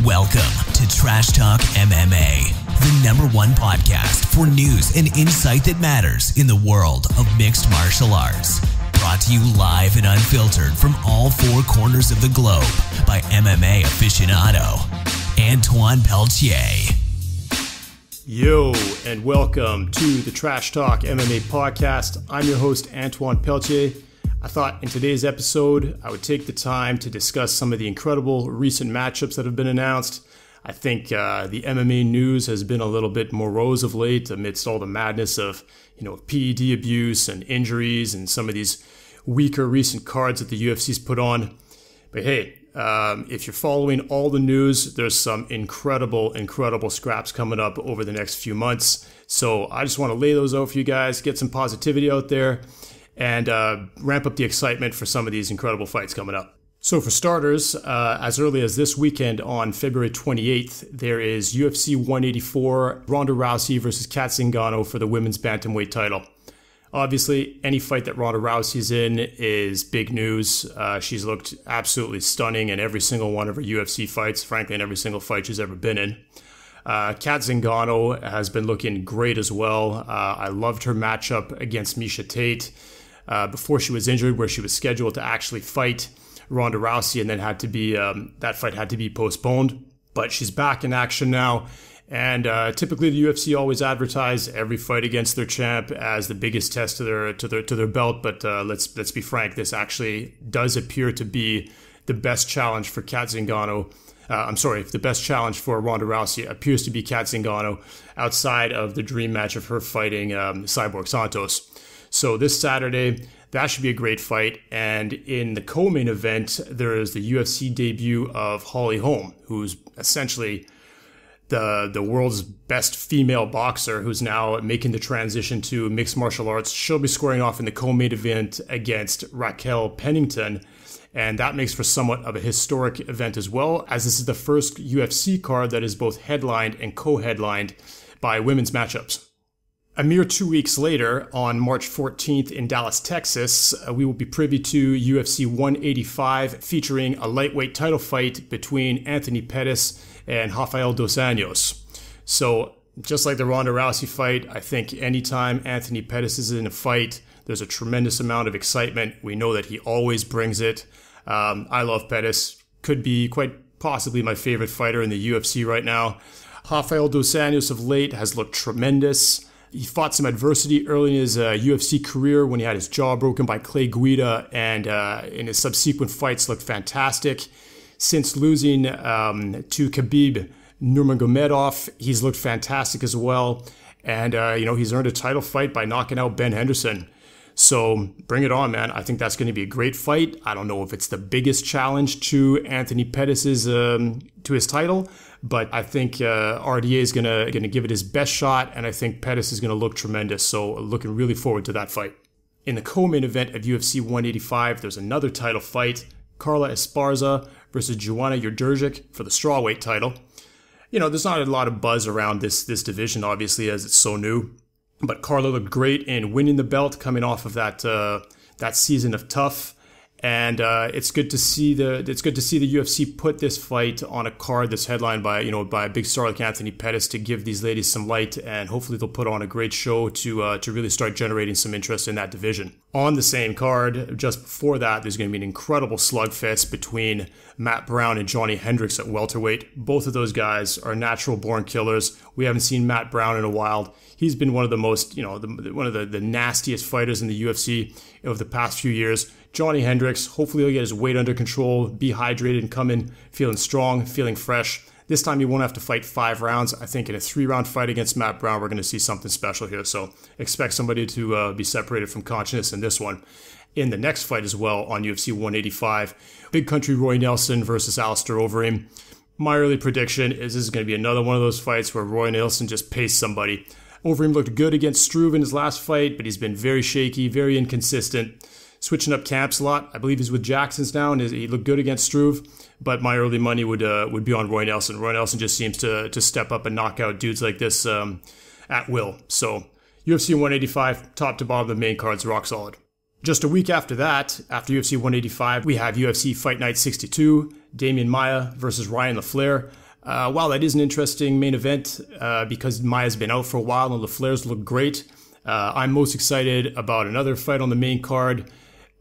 Welcome to Trash Talk MMA, the #1 podcast for news and insight that matters in the world of mixed martial arts. Brought to you live and unfiltered from all four corners of the globe by MMA aficionado, Antoine Peltier. Yo, and welcome to the Trash Talk MMA podcast. I'm your host, Antoine Peltier. I thought in today's episode, I would take the time to discuss some of the incredible recent matchups that have been announced. I think the MMA news has been a little bit morose of late amidst all the madness of, PED abuse and injuries and some of these weaker recent cards that the UFC's put on. But hey, if you're following all the news, there's some incredible scraps coming up over the next few months. So I just want to lay those out for you guys, get some positivity out there, and ramp up the excitement for some of these incredible fights coming up. So for starters, as early as this weekend on February 28th, there is UFC 184, Ronda Rousey versus Cat Zingano for the women's bantamweight title. Obviously, any fight that Ronda Rousey's in is big news. She's looked absolutely stunning in every single one of her UFC fights, frankly, in every single fight she's ever been in. Cat Zingano has been looking great as well. I loved her matchup against Miesha Tate before she was injured, where she was scheduled to actually fight Ronda Rousey and then that fight had to be postponed. But she's back in action now. And typically the UFC always advertise every fight against their champ as the biggest test to their belt. But let's be frank, this actually does appear to be the best challenge for Cat Zingano. The best challenge for Ronda Rousey appears to be Cat Zingano outside of the dream match of her fighting Cyborg Santos. So this Saturday, that should be a great fight. And in the co-main event, there is the UFC debut of Holly Holm, who's essentially the world's best female boxer, who's now making the transition to mixed martial arts. She'll be squaring off in the co-main event against Raquel Pennington. And that makes for somewhat of a historic event as well, as this is the first UFC card that is both headlined and co-headlined by women's matchups. A mere 2 weeks later, on March 14th in Dallas, Texas, we will be privy to UFC 185 featuring a lightweight title fight between Anthony Pettis and Rafael Dos Anjos. So just like the Ronda Rousey fight, I think anytime Anthony Pettis is in a fight, there's a tremendous amount of excitement. We know that he always brings it. I love Pettis. Could be quite possibly my favorite fighter in the UFC right now. Rafael Dos Anjos of late has looked tremendous. He fought some adversity early in his UFC career when he had his jaw broken by Clay Guida, and in his subsequent fights looked fantastic. Since losing to Khabib Nurmagomedov, he's looked fantastic as well. And, he's earned a title fight by knocking out Ben Henderson. So bring it on, man. I think that's going to be a great fight. I don't know if it's the biggest challenge to Anthony Pettis' to his title, but I think RDA is gonna give it his best shot, and I think Pettis is gonna look tremendous. So looking really forward to that fight. In the co-main event of UFC 185, there's another title fight: Carla Esparza versus Joanna Jędrzejczyk for the strawweight title. There's not a lot of buzz around this division, obviously, as it's so new. But Carla looked great in winning the belt, coming off of that season of Tough, and it's good to see the UFC put this fight on a card that's headlined by a big star like Anthony Pettis to give these ladies some light, and hopefully they'll put on a great show to really start generating some interest in that division. On the same card, just before that, there's going to be an incredible slugfest between Matt Brown and Johnny Hendricks at welterweight. Both of those guys are natural-born killers. We haven't seen Matt Brown in a while. He's been one of the most, one of the nastiest fighters in the UFC over the past few years. Johnny Hendricks, hopefully he'll get his weight under control, be hydrated, and come in feeling strong, feeling fresh. This time he won't have to fight 5 rounds. I think in a 3-round fight against Matt Brown, we're going to see something special here. So expect somebody to be separated from consciousness in this one. In the next fight as well on UFC 185, Big Country Roy Nelson versus Alistair Overeem. My early prediction is this is going to be another one of those fights where Roy Nelson just paced somebody. Overeem looked good against Struve in his last fight, but he's been very shaky, very inconsistent. Switching up camps a lot. I believe he's with Jackson's now, and he looked good against Struve. But my early money would be on Roy Nelson. Roy Nelson just seems to step up and knock out dudes like this at will. So UFC 185, top to bottom, the main card's rock solid. Just a week after that, after UFC 185, we have UFC Fight Night 62, Damian Maia versus Ryan LaFleur. While that is an interesting main event because Maia's been out for a while and LaFlair's look great, I'm most excited about another fight on the main card,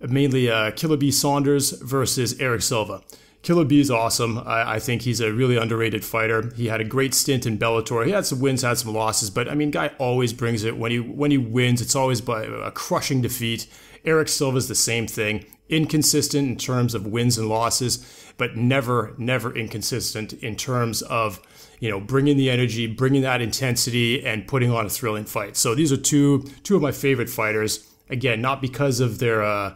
mainly Killer B Saunders versus Erick Silva. Killer B is awesome. I think he's a really underrated fighter. He had a great stint in Bellator. He had some wins, had some losses, but I mean, guy always brings it. When he wins, it's always by a crushing defeat. Erick Silva's the same thing. Inconsistent in terms of wins and losses, but never inconsistent in terms of, bringing the energy, bringing that intensity, and putting on a thrilling fight. So these are two of my favorite fighters. Again, not because of their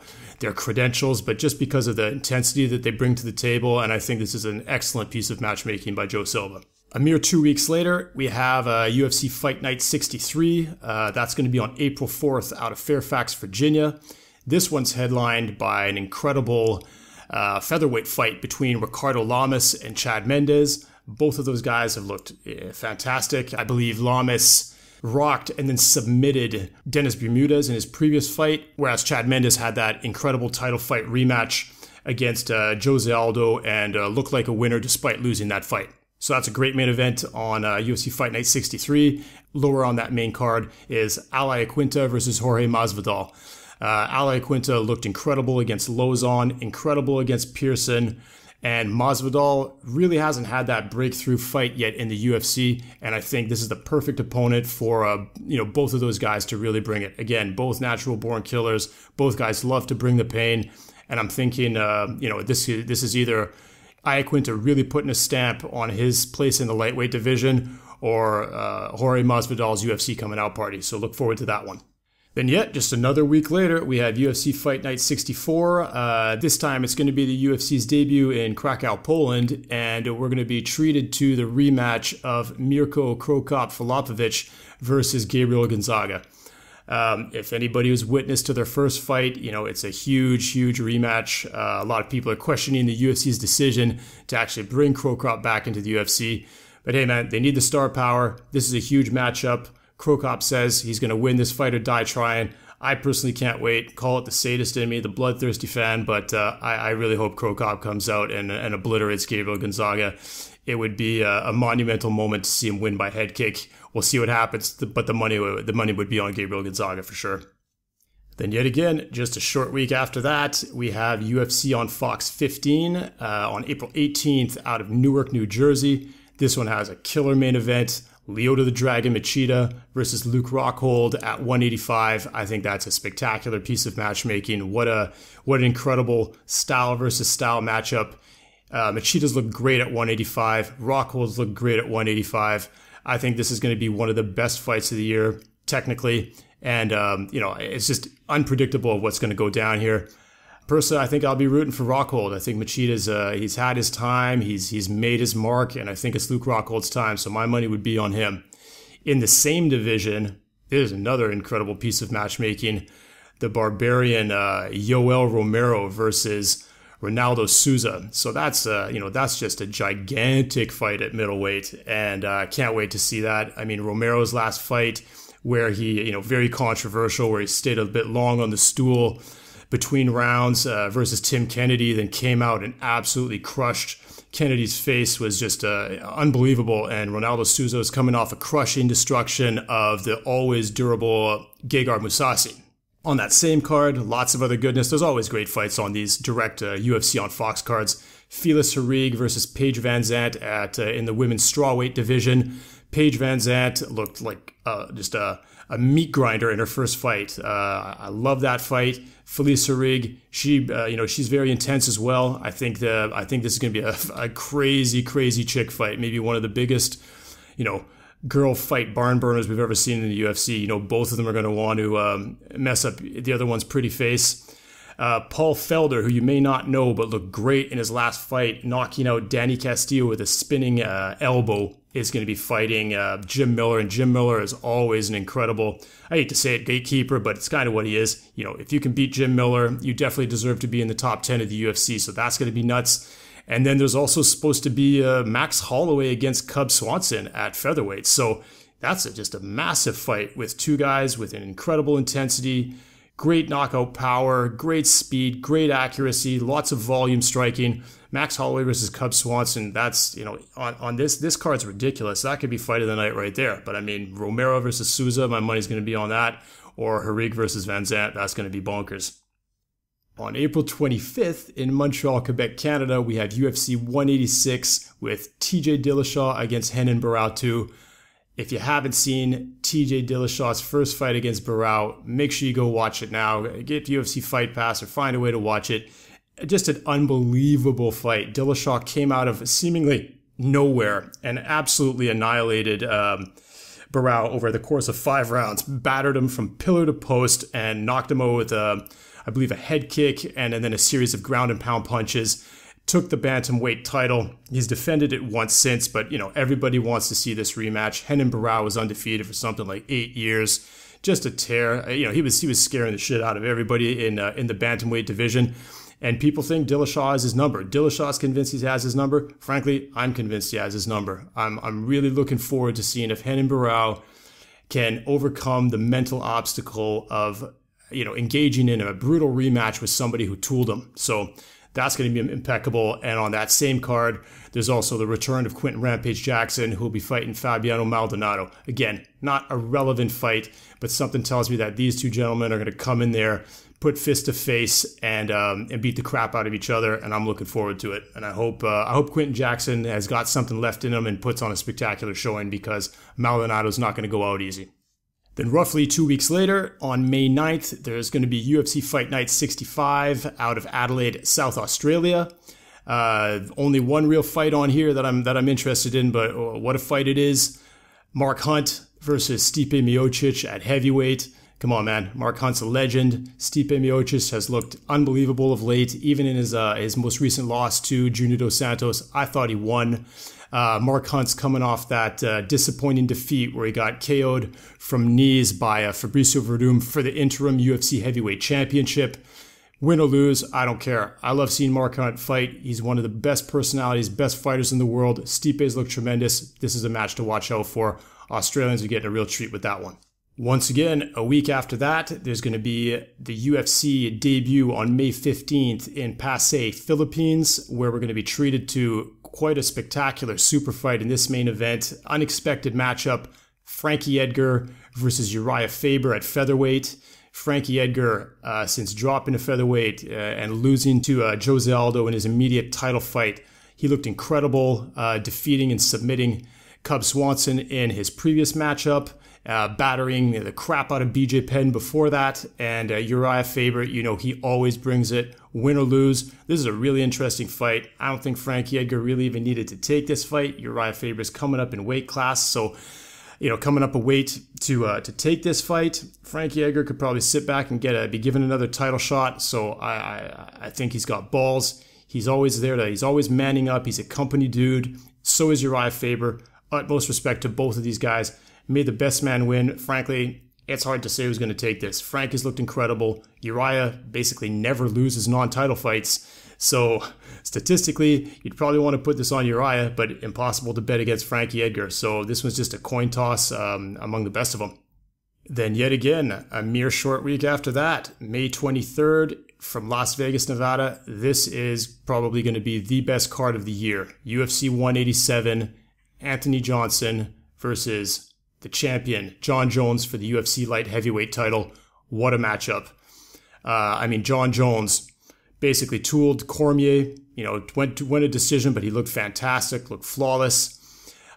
credentials, but just because of the intensity that they bring to the table. And I think this is an excellent piece of matchmaking by Joe Silva. A mere 2 weeks later, we have UFC Fight Night 63. That's going to be on April 4th out of Fairfax, Virginia. This one's headlined by an incredible featherweight fight between Ricardo Lamas and Chad Mendes. Both of those guys have looked fantastic. I believe Lamas rocked and then submitted Dennis Bermudez in his previous fight, whereas Chad Mendes had that incredible title fight rematch against Jose Aldo and looked like a winner despite losing that fight. So that's a great main event on UFC Fight Night 63. Lower on that main card is Al Iaquinta versus Jorge Masvidal. Al Iaquinta looked incredible against Lozon, incredible against Pearson, and Masvidal really hasn't had that breakthrough fight yet in the UFC, and I think this is the perfect opponent for both of those guys to really bring it. Again, both natural-born killers. Both guys love to bring the pain, and I'm thinking, this is either Iaquinta really putting a stamp on his place in the lightweight division, or Jorge Masvidal's UFC coming out party. So look forward to that one. Then yet, just another week later, we have UFC Fight Night 64. This time it's going to be the UFC's debut in Krakow, Poland, and we're going to be treated to the rematch of Mirko Cro Cop Filipovic versus Gabriel Gonzaga. If anybody was witness to their first fight, it's a huge rematch. A lot of people are questioning the UFC's decision to actually bring Cro Cop back into the UFC. But hey, man, they need the star power. This is a huge matchup. Cro Cop says he's going to win this fight or die trying. I personally can't wait. Call it the sadist in me, the bloodthirsty fan, but I really hope Cro Cop comes out and obliterates Gabriel Gonzaga. It would be a monumental moment to see him win by head kick. We'll see what happens, but the money would be on Gabriel Gonzaga for sure. Then yet again, just a short week after that, we have UFC on Fox 15 on April 18th out of Newark, New Jersey. This one has a killer main event. Lyoto the Dragon Machida versus Luke Rockhold at 185. I think that's a spectacular piece of matchmaking. What an incredible style versus style matchup. Machida's looked great at 185. Rockhold's looked great at 185. I think this is going to be one of the best fights of the year, technically. And, it's just unpredictable of what's going to go down here. Personally, I think I'll be rooting for Rockhold. I think Machida's he's had his time, he's made his mark, and I think it's Luke Rockhold's time, so my money would be on him. In the same division, there's another incredible piece of matchmaking. The barbarian Yoel Romero versus Ronaldo Souza. So that's just a gigantic fight at middleweight, and I can't wait to see that. I mean, Romero's last fight, where he, very controversial, where he stayed a bit long on the stool between rounds versus Tim Kennedy, then came out and absolutely crushed. Kennedy's face was just unbelievable, and Ronaldo Souza is coming off a crushing destruction of the always durable Gegard Mousasi. On that same card, lots of other goodness. There's always great fights on these direct UFC on Fox cards. Felice Herrig versus Paige Van Zandt in the women's strawweight division. Paige Van Zandt looked like just a meat grinder in her first fight. I love that fight. Felice Herrig, she's very intense as well. I think this is going to be a crazy chick fight. Maybe one of the biggest, girl fight barn burners we've ever seen in the UFC. Both of them are going to want to mess up the other one's pretty face. Paul Felder, who you may not know but looked great in his last fight, knocking out Danny Castillo with a spinning elbow, is going to be fighting Jim Miller. And Jim Miller is always an incredible, I hate to say it, gatekeeper, but it's kind of what he is. If you can beat Jim Miller, you definitely deserve to be in the top 10 of the UFC. So that's going to be nuts. And then there's also supposed to be Max Holloway against Cub Swanson at featherweight. So that's just a massive fight with two guys with an incredible intensity, Great knockout power, great speed, great accuracy, lots of volume striking. Max Holloway versus Cub Swanson, that's, on this card's ridiculous. That could be fight of the night right there. But I mean, Romero versus Souza, my money's going to be on that. Or Harig versus Van Zandt, that's going to be bonkers. On April 25th in Montreal, Quebec, Canada, we have UFC 186 with TJ Dillashaw against Renan Barão. If you haven't seen TJ Dillashaw's first fight against Barão, make sure you go watch it now. Get UFC Fight Pass or find a way to watch it. Just an unbelievable fight. Dillashaw came out of seemingly nowhere and absolutely annihilated Barão over the course of 5 rounds. Battered him from pillar to post and knocked him out with I believe a head kick and then a series of ground and pound punches. Took the bantamweight title. He's defended it once since, but everybody wants to see this rematch. Renan Barão was undefeated for something like 8 years. Just a tear. He was scaring the shit out of everybody in the bantamweight division. And people think Dillashaw has his number. Dillashaw's convinced he has his number. Frankly, I'm convinced he has his number. I'm really looking forward to seeing if Renan Barão can overcome the mental obstacle of engaging in a brutal rematch with somebody who tooled him. So that's going to be impeccable. And on that same card, there's also the return of Quinton Rampage Jackson, who will be fighting Fabiano Maldonado. Again, not a relevant fight, but something tells me that these two gentlemen are going to come in there, put fist to face, and beat the crap out of each other. And I'm looking forward to it. And I hope Quinton Jackson has got something left in him and puts on a spectacular showing, because Maldonado's not going to go out easy. Then roughly 2 weeks later, on May 9th, there's going to be UFC Fight Night 65 out of Adelaide, South Australia. Only one real fight on here that I'm interested in, but what a fight it is. Mark Hunt versus Stipe Miocic at heavyweight. Come on, man. Mark Hunt's a legend. Stipe Miocic has looked unbelievable of late. Even in his most recent loss to Junior Dos Santos, I thought he won. Mark Hunt's coming off that disappointing defeat where he got KO'd from knees by Fabricio Verdum for the interim UFC heavyweight championship. Win or lose, I don't care. I love seeing Mark Hunt fight. He's one of the best personalities, best fighters in the world. Stipe's look tremendous. This is a match to watch out for. Australians are getting a real treat with that one. Once again, a week after that, there's going to be the UFC debut on May 15th in Pasay, Philippines, where we're going to be treated to quite a spectacular super fight in this main event. Unexpected matchup, Frankie Edgar versus Uriah Faber at featherweight. Frankie Edgar, since dropping to featherweight and losing to Jose Aldo in his immediate title fight, he looked incredible, defeating and submitting Cub Swanson in his previous matchup. Battering the crap out of BJ Penn before that. And Uriah Faber, he always brings it, win or lose. This is a really interesting fight. I don't think Frankie Edgar really even needed to take this fight. Uriah Faber's coming up in weight class. So, coming up a weight to take this fight. Frankie Edgar could probably sit back and be given another title shot. So I think he's got balls. He's always there. He's always manning up. He's a company dude. So is Uriah Faber. Utmost respect to both of these guys. May the best man win. Frankly, it's hard to say who's going to take this. Frank has looked incredible. Uriah basically never loses non-title fights. So statistically, you'd probably want to put this on Uriah, but impossible to bet against Frankie Edgar. So this was just a coin toss among the best of them. Then yet again, a mere short week after that, May 23rd from Las Vegas, Nevada. This is probably going to be the best card of the year. UFC 187, Anthony Johnson versus the champion, Jon Jones, for the UFC light heavyweight title. What a matchup. Jon Jones basically tooled Cormier, went to win a decision, but he looked fantastic, looked flawless.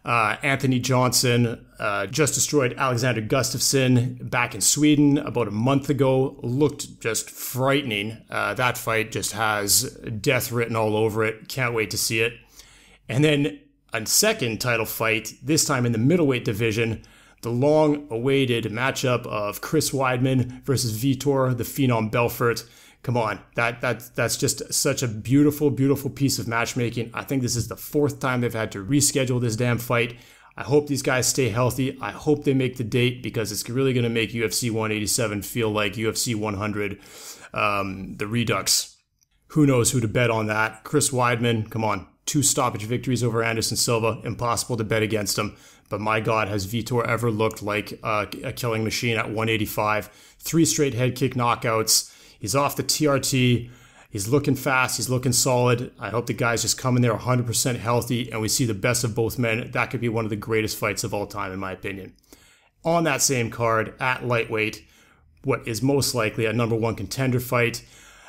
Anthony Johnson just destroyed Alexander Gustafsson back in Sweden about a month ago. Looked just frightening. That fight just has death written all over it. Can't wait to see it. And then a second title fight, this time in the middleweight division, the long-awaited matchup of Chris Weidman versus Vitor, the Phenom Belfort. Come on, that's just such a beautiful, beautiful piece of matchmaking. I think this is the 4th time they've had to reschedule this damn fight. I hope these guys stay healthy. I hope they make the date, because it's really going to make UFC 187 feel like UFC 100, the Redux. Who knows who to bet on that? Chris Weidman, come on. 2 stoppage victories over Anderson Silva. Impossible to bet against him. But my God, has Vitor ever looked like a killing machine at 185. 3 straight head kick knockouts. He's off the TRT. He's looking fast. He's looking solid. I hope the guys just come in there 100% healthy and we see the best of both men. That could be one of the greatest fights of all time, in my opinion. On that same card, at lightweight, what is most likely a number 1 contender fight,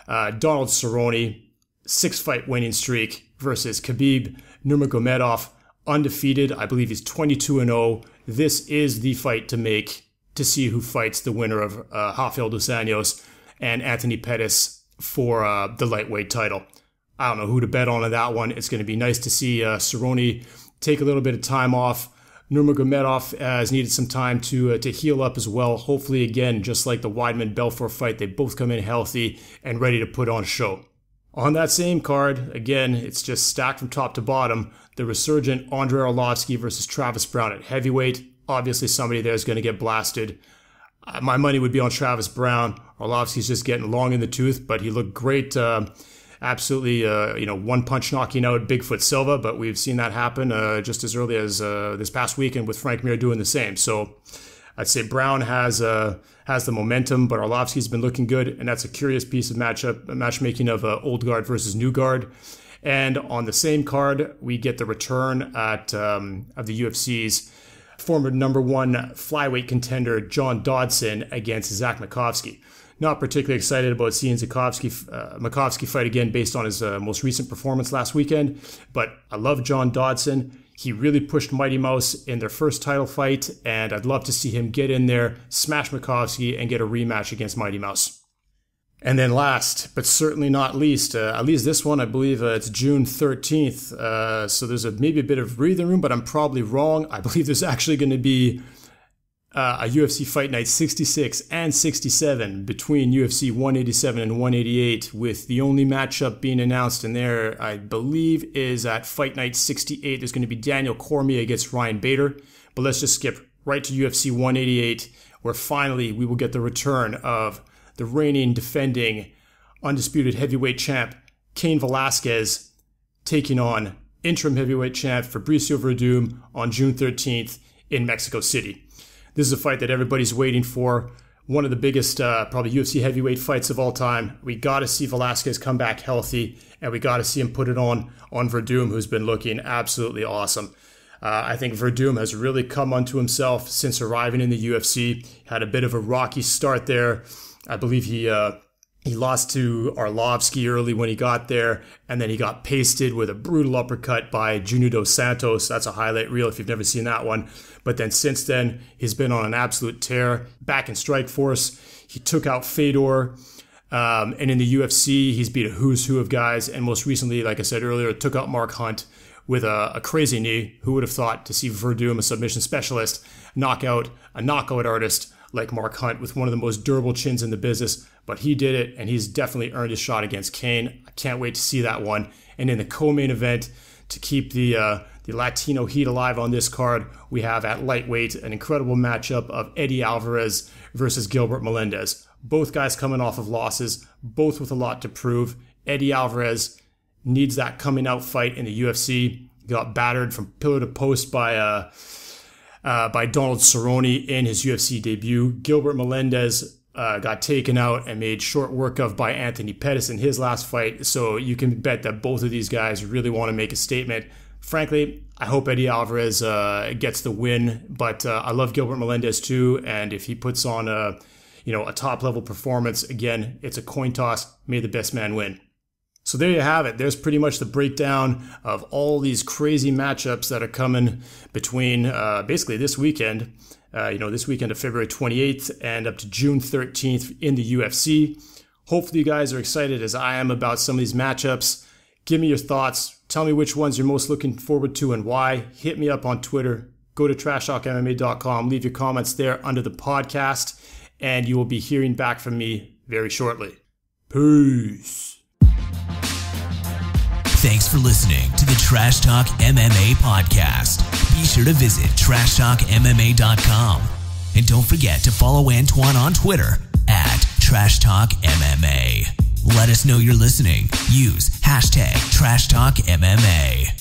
Donald Cerrone, 6-fight winning streak versus Khabib Nurmagomedov, undefeated. I believe he's 22-0. This is the fight to make to see who fights the winner of Rafael dos Anjos and Anthony Pettis for the lightweight title. I don't know who to bet on that one. It's going to be nice to see Cerrone take a little bit of time off. Nurmagomedov has needed some time to heal up as well. Hopefully, again, just like the Weidman-Belfort fight, they both come in healthy and ready to put on a show. On that same card, again, it's just stacked from top to bottom. The resurgent Andrei Arlovsky versus Travis Browne at heavyweight. Obviously, somebody there is going to get blasted. My money would be on Travis Browne. Arlovsky's just getting long in the tooth, but he looked great. Absolutely, one punch knocking out Bigfoot Silva, but we've seen that happen just as early as this past weekend with Frank Mir doing the same. So I'd say Browne has the momentum, but Arlovsky's been looking good, and that's a curious piece of matchmaking of old guard versus new guard. And on the same card, we get the return of the UFC's former number 1 flyweight contender John Dodson against Zach Makovsky. Not particularly excited about seeing Makovsky fight again based on his most recent performance last weekend, but I love John Dodson. He really pushed Mighty Mouse in their first title fight, and I'd love to see him get in there, smash Makovsky, and get a rematch against Mighty Mouse. And then last, but certainly not least, at least this one, I believe it's June 13th, so there's maybe a bit of breathing room, but I'm probably wrong. I believe there's actually going to be a UFC Fight Night 66 and 67 between UFC 187 and 188, with the only matchup being announced in there, I believe, is at Fight Night 68. There's going to be Daniel Cormier against Ryan Bader. But let's just skip right to UFC 188, where finally we will get the return of the reigning, defending, undisputed heavyweight champ Cain Velasquez taking on interim heavyweight champ Fabricio Werdum on June 13th in Mexico City. This is a fight that everybody's waiting for. One of the biggest, probably UFC heavyweight fights of all time. We got to see Velasquez come back healthy, and we got to see him put it on Werdum, who's been looking absolutely awesome. I think Werdum has really come unto himself since arriving in the UFC. Had a bit of a rocky start there. I believe he lost to Arlovsky early when he got there, and then he got pasted with a brutal uppercut by Junior Dos Santos. That's a highlight reel if you've never seen that one. But then since then, he's been on an absolute tear. Back in Strikeforce, he took out Fedor. And in the UFC, he's beat a who's who of guys. And most recently, like I said earlier, took out Mark Hunt with a crazy knee. Who would have thought to see Werdum, a submission specialist, knock out a knockout artist like Mark Hunt with one of the most durable chins in the business? But he did it, and he's definitely earned his shot against Cain. I can't wait to see that one. And in the co-main event, to keep the Latino heat alive on this card, we have at lightweight an incredible matchup of Eddie Alvarez versus Gilbert Melendez. Both guys coming off of losses, both with a lot to prove. Eddie Alvarez needs that coming out fight in the UFC. He got battered from pillar to post by Donald Cerrone in his UFC debut. Gilbert Melendez got taken out and made short work of by Anthony Pettis in his last fight. So you can bet that both of these guys really want to make a statement. Frankly, I hope Eddie Alvarez gets the win, but I love Gilbert Melendez too. And if he puts on a top level performance, again, it's a coin toss. May the best man win. So there you have it. There's pretty much the breakdown of all these crazy matchups that are coming between basically this weekend, this weekend of February 28th and up to June 13th in the UFC. Hopefully you guys are excited as I am about some of these matchups. Give me your thoughts. Tell me which ones you're most looking forward to and why. Hit me up on Twitter. Go to trashtalkmma.com. Leave your comments there under the podcast, and you will be hearing back from me very shortly. Peace. Thanks for listening to the Trash Talk MMA podcast. Be sure to visit trashtalkmma.com. And don't forget to follow Antoine on Twitter at Trash Talk MMA. Let us know you're listening. Use #TrashTalkMMA.